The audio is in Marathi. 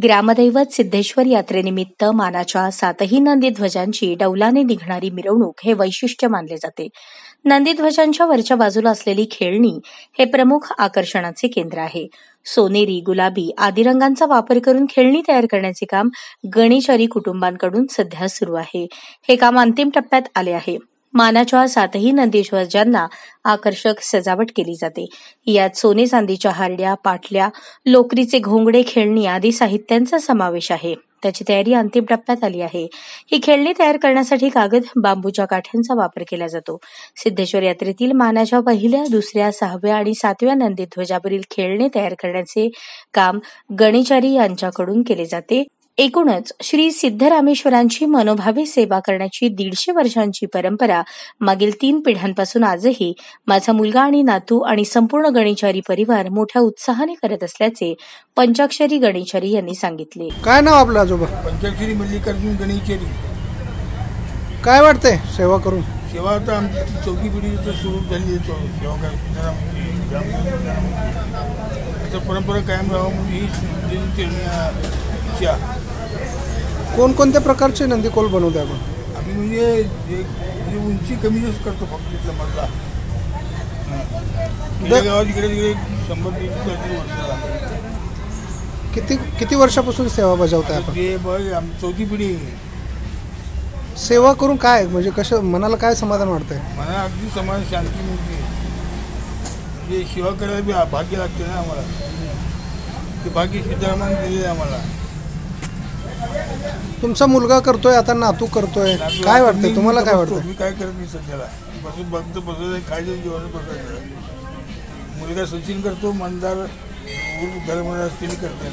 ग्रामदैवत सिद्धेश्वर यात्रेनिमित्त मानाच्या 7ही नंदीध्वजांची डौलाने निघणारी मिरवणूक हे वैशिष्ट्य मानले जाते. नंदीध्वजांच्या वरच्या बाजूला असलेली खेळणी हे प्रमुख आकर्षणाचे केंद्र आहे. सोनेरी, गुलाबी आदी रंगांचा वापर करून खेळणी तयार करण्याचे काम गणेशारी कुटुंबांकडून सध्या सुरू आहे. हे काम अंतिम टप्प्यात आले आहे. मानाच्या 7ही नंदीध्वजांना आकर्षक सजावट केली जाते. यात सोने चांदीच्या हारड्या, पाटल्या, लोकरीचे घोंगडे, खेळणी आदी साहित्यांचा समावेश आहे. त्याची तयारी अंतिम टप्प्यात आली आहे. ही खेळणी तयार करण्यासाठी कागद, बांबूच्या काठ्यांचा वापर केला जातो. सिद्धेश्वर यात्रेतील मानाच्या पहिल्या, दुसऱ्या, 6व्या आणि 7व्या नंदीध्वजावरील खेळणे तयार करण्याचे काम गणेशारी यांच्याकडून केले जाते. एकूणच श्री सिद्धरामेश्वरांची मनोभावे सेवा करण्याची 150 वर्षांची परंपरा मागील 3 पिढ्यांपासून आजही माझा मुलगा आणि नातू आणि संपूर्ण गणेशारी परिवार मोठ्या उत्साहाने करत असल्याचे पंचाक्षरी गणेशारी यांनी सांगितले. काय नाव आपलं आजोबा? पंचाक्षरी मल्लिकार्जुन गणेशारी. काय वाटतंय सेवा करून? सेवा तर आमची चौथी पिढी सुरू झाली सेवा परंपरा कायम राहावं म्हणून ही इच्छा. कोणकोणत्या प्रकारचे नंदीकोल बनवते आपण? आम्ही म्हणजे उंची कमी जास्त करतो फक्त तिथला मधला. गावात इकडे तिकडे 100-150 वर्षाला. किती वर्षापासून सेवा बजावताय आपण? ते बघ आमची चौथी पिढी. सेवा करून काय म्हणजे कसं मनाला काय समाधान वाटतंय? मला अगदी समाज शांती मिळते. म्हणजे सेवा करायला बी भाग्य लागते ना आम्हाला. ते भाग्य सिद्धरामाने दिलेलं आहे आम्हाला. तुमचा मुलगा करतोय, आता नातू करतोय, काय वाटतंय तुम्हाला? काय वाटतं? मी काय करत नाही सध्याला. बसून बघतो बसत खायचं जेवण बसायचं. मुलगा सचिन करतो, मंदार धर्मराज त्यांनी करतात.